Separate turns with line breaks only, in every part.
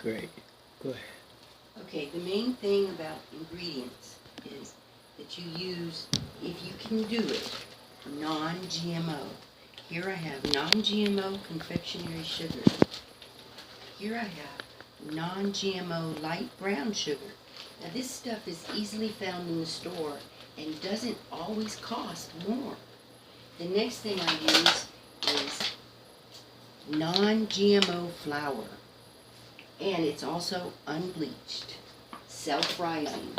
great. Go ahead.
Okay, the main thing about ingredients is that you use, if you can do it, non-GMO. Here I have non-GMO confectionery sugar. Here I have non-GMO light brown sugar. Now this stuff is easily found in the store and doesn't always cost more. The next thing I use is non-GMO flour, and it's also unbleached, self-rising.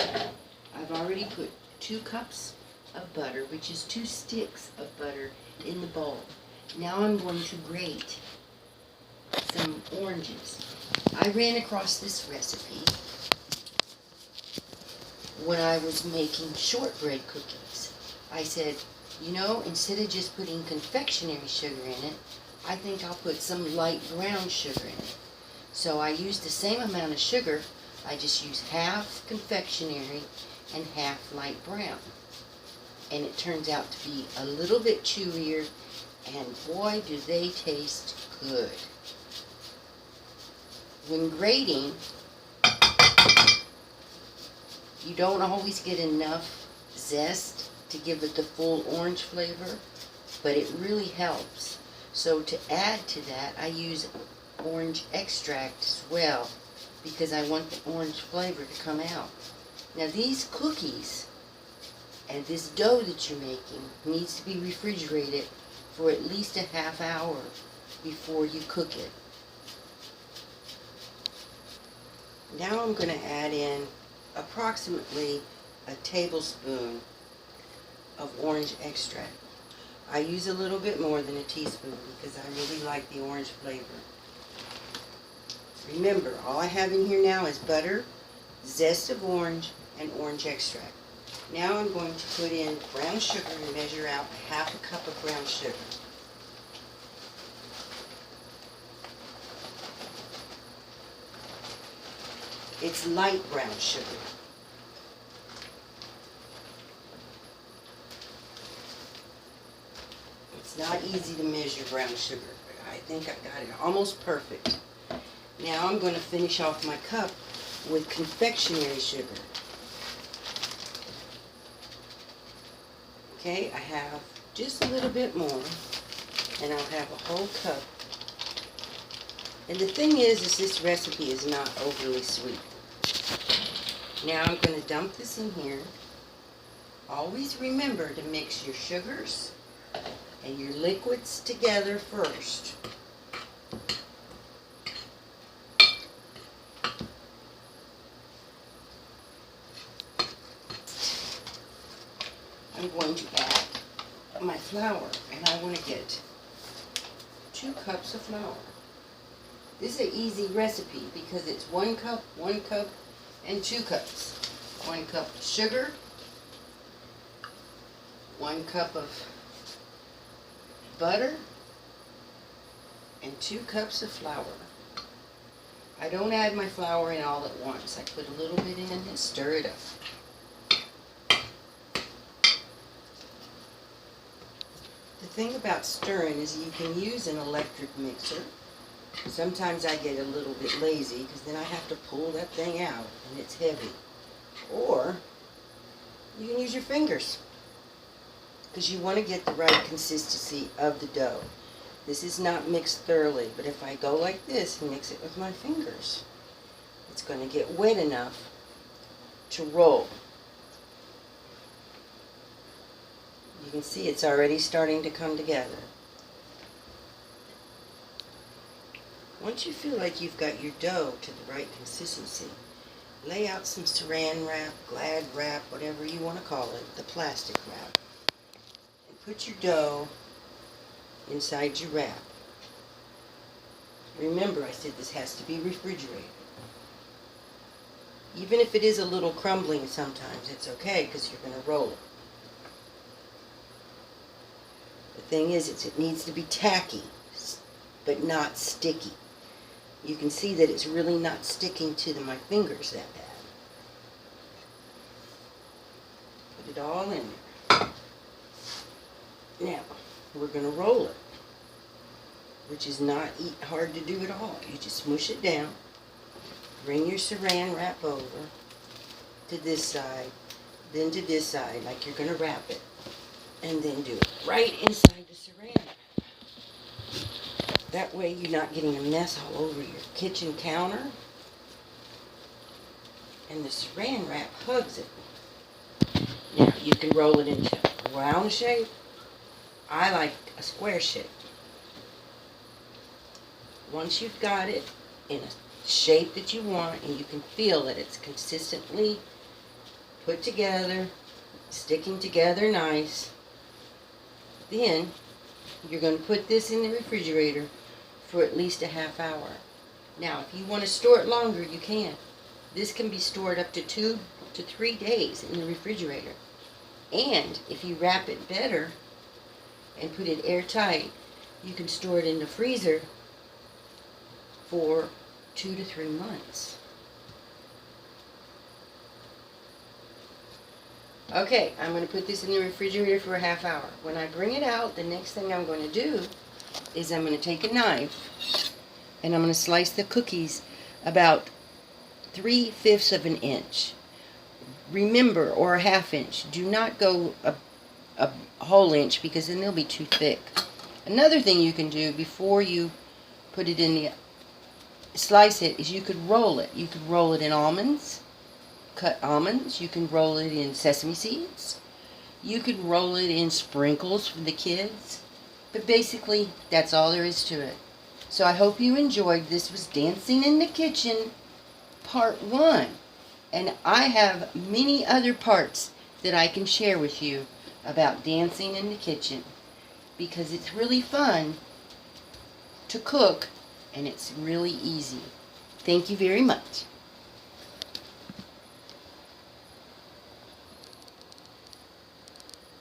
I've already put 2 cups of butter, which is 2 sticks of butter, in the bowl. Now I'm going to grate some oranges. I ran across this recipe when I was making shortbread cookies. I said, you know, instead of just putting confectionery sugar in it, I think I'll put some light brown sugar in it. So I used the same amount of sugar, I just used half confectionery and half light brown. And it turns out to be a little bit chewier, and boy do they taste good. When grating, you don't always get enough zest to give it the full orange flavor, but it really helps. So to add to that, I use orange extract as well, because I want the orange flavor to come out. Now these cookies and this dough that you're making needs to be refrigerated for at least a half hour before you cook it. Now I'm going to add in approximately a tablespoon of orange extract. I use a little bit more than a teaspoon because I really like the orange flavor. Remember, all I have in here now is butter, zest of orange, and orange extract. Now I'm going to put in brown sugar and measure out half a cup of brown sugar. It's light brown sugar. It's not easy to measure brown sugar, but I think I've got it almost perfect. Now I'm going to finish off my cup with confectionery sugar. Okay, I have just a little bit more, and I'll have a whole cup. And the thing is this recipe is not overly sweet. Now I'm going to dump this in here. Always remember to mix your sugars and your liquids together first. I'm going to add my flour, and I want to get 2 cups of flour. This is an easy recipe because it's 1 cup, and 2 cups. 1 cup of sugar, 1 cup of butter, and 2 cups of flour. I don't add my flour in all at once. I put a little bit in and stir it up. The thing about stirring is you can use an electric mixer. Sometimes I get a little bit lazy because then I have to pull that thing out and it's heavy. Or you can use your fingers because you want to get the right consistency of the dough. This is not mixed thoroughly, but if I go like this and mix it with my fingers, it's going to get wet enough to roll. You can see it's already starting to come together. Once you feel like you've got your dough to the right consistency, lay out some saran wrap, Glad wrap, whatever you want to call it, the plastic wrap. And put your dough inside your wrap. Remember, I said this has to be refrigerated. Even if it is a little crumbling sometimes, it's okay because you're going to roll it. The thing is, it needs to be tacky, but not sticky. You can see that it's really not sticking to my fingers that bad. Put it all in there. Now, we're going to roll it, which is not hard to do at all. You just smush it down, bring your saran wrap over to this side, then to this side, like you're going to wrap it, and then do it right inside the saran wrap. That way you're not getting a mess all over your kitchen counter, and the saran wrap hugs it. Now you can roll it into a round shape. I like a square shape. Once you've got it in a shape that you want, and you can feel that it's consistently put together, sticking together nice, then you're going to put this in the refrigerator for at least a half hour. Now, if you want to store it longer, you can. This can be stored up to 2 to 3 days in the refrigerator. And if you wrap it better and put it airtight, you can store it in the freezer for 2 to 3 months. Okay, I'm going to put this in the refrigerator for a half hour. When I bring it out, the next thing I'm going to do is I'm going to take a knife and I'm going to slice the cookies about 3/5 of an inch. Remember, or a half inch. Do not go a whole inch, because then they'll be too thick. Another thing you can do before you put it in the slice it is you could roll it. You could roll it in almonds, cut almonds. You can roll it in sesame seeds. You could roll it in sprinkles for the kids. But basically, that's all there is to it. So I hope you enjoyed. This was Dancing in the Kitchen, Part 1. And I have many other parts that I can share with you about dancing in the kitchen, because it's really fun to cook and it's really easy. Thank you very much.